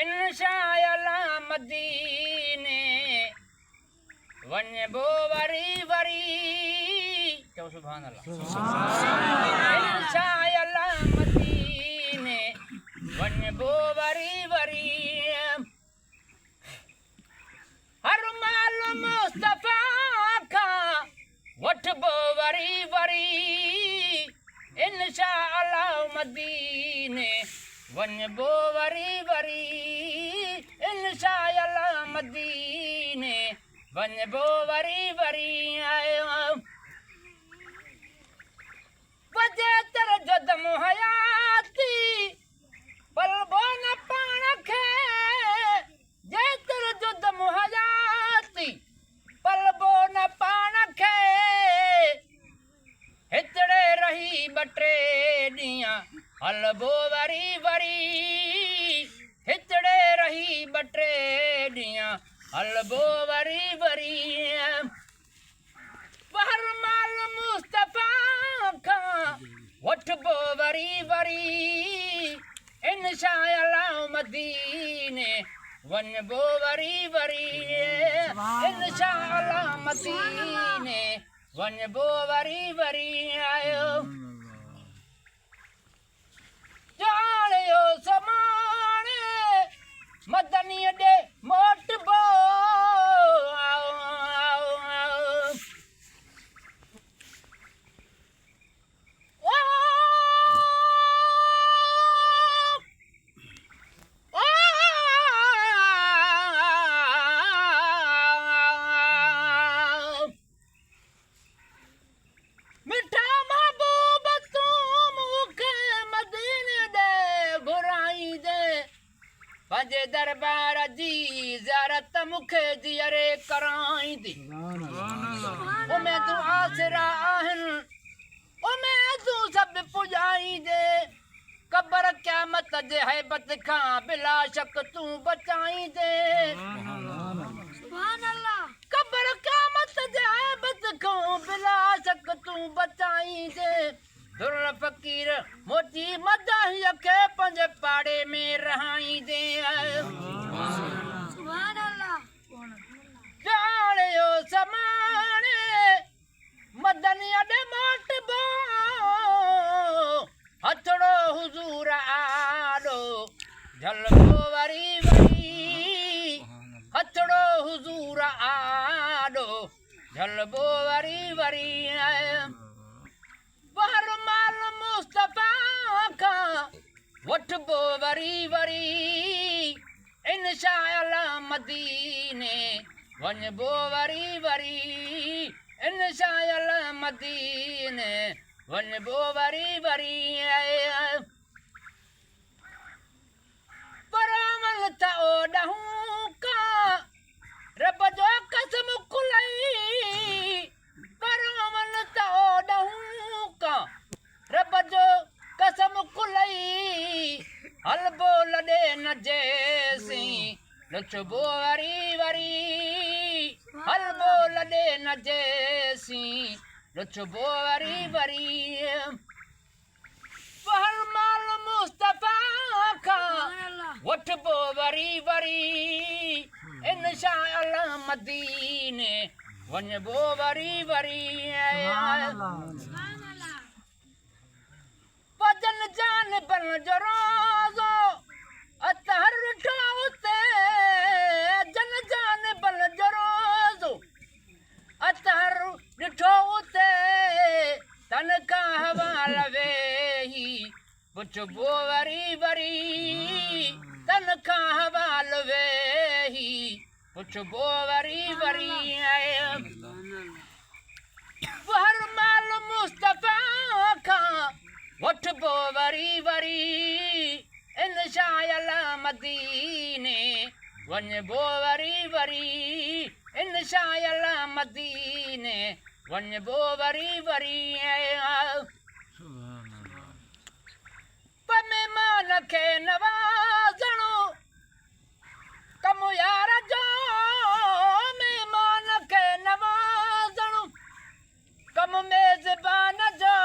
इंशाअल्लाह मदीने वञबो वरी वरी चओ सुभान अल्लाह इंशाअल्लाह मदीने वञबो वरी वरी हर माल मुस्तफा खां वठबो वरी वरी इंशाअल्लाह मदीने वञबो वरी वरी इंशाअल्लाह मदीने वञबो वरी वरी वजे तर जो दम हयाती पलबो न पाण खे जे तर जो दम हयाती पलबो न पाण खे हितड़े रही ॿ टे ॾींहं हलबो वरी वरी हितड़े रही ॿ टे ॾींहं हलबो वरी वरी हर माल मुस्तफा खां वठबो वरी वरी इंशाअल्लाह मदीने वञबो वरी वरी इंशाअल्लाह मदीने वञबो वरी वरी आयो जाणियो समाणे मदनीअ ॾे मोटबो पंहिंजे दरबार जी ज़ियारत मूंखे जीअरे कराईंदी उमेदूं आसिरा आहिनि उमेदूं सभु पुॼाईंदे क़बर क़यामत जे हैबत खां बिला शक तूं बचाईंदे क़बर क़यामत जे हैबत खां बिला शक तूं बचाईंदे दुर फ़कीर मोती मदाहीअ खे पंहिंजे पाड़े में रहाईंदे जाणियो समाणे मदनीअ ॾे मोटबो हथड़ो हुज़ूर आॾो झलबो वरी वरी हथड़ो हुज़ूर आॾो झलबो वरी वरी हर माल मुस्तफा खां वठबो वरी वरी इंशाअल्लाह मदीने वञबो वरी वरी इंशाअल्लाह मदीने वञबो वरी वरी परमल त ओॾहूं खां रब जो कसम खुलई परमल त ओॾहूं खां रब जो कसम खुलई हलबो लॾे न जेसी लुचबो वरी वरी हलबो लॾे न जेसी लुचबो वरी वरी हर माल मुस्तफा खां वठबो वरी वरी इंशाअल्लाह मदीने वञबो वरी वरी वजन जान बन जो रोज़ो अतहर ॾिठो उते जन जान बन जो रोज़ो अतहर ॾिठो उते तन खां हवाल वेही पुछबो वरी वरी तन खां हवाल वेही पुछबो वरी वरी हर माल मुस्तफा खां वठबो वरी वरी इंशाअल्लाह मदीने वञबो वरी वरी इंशाअल्लाह मदीने वञबो वरी वरी मेहमान खे नवाज़णो कम यार जो मेहमान खे नवाज़णो कम मेज़बान जो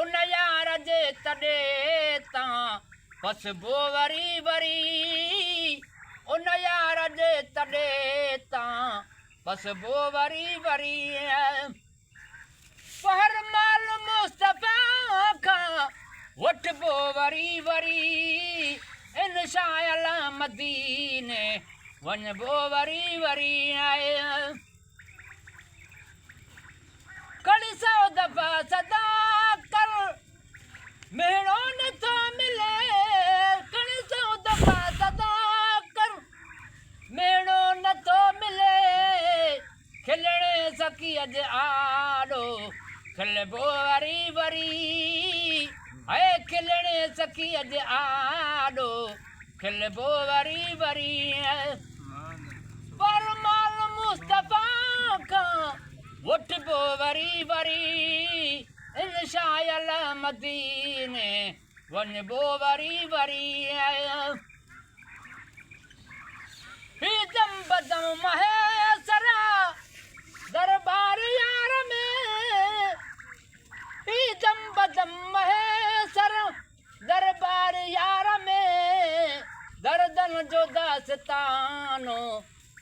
उन यार जे तॾे तां वसबो वरी वरी उन यार जे तॾे तां वसबो वरी वरी फरमाल मुस्तफा खां वठबो वरी वरी इन शायल मदीने वञबो वरी वरी कड़ी 100 दफ़ा सदा कर मेड़ो नथो मिले कड़ी 100 दफ़ा सदा कर मेड़ो नथो मिले खिलणे सकी अॼु आॾो खिलबो वरी वरी है खिलणे सकी अॼु आॾो खिलबो वरी वरी फरमाल मुस्तफा खां वठबो वरी वरी इन शायल मदीने वञबो वरी वरी ही दम बदम महेसरा दरबार यार में ही दम बदम महेसर दरबार यार में दर्दन जो दास्तानो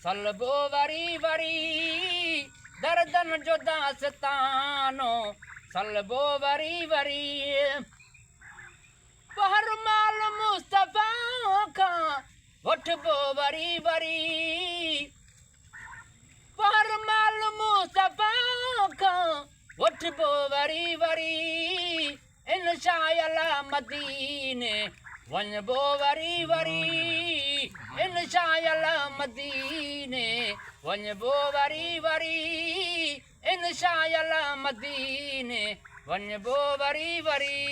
सलबो वरी वरी दर्दन जो दास्तानो सलबो वरी वरी फरमाल मुस्तफा खां वठबो वरी वरी फरमाल मुस्तफा खां वठबो वरी वरी इन शायल मदीने वञबो वरी वरी इन शायल मदीने वञबो वरी वरी इन शायल मदीने वञबो वरी वरी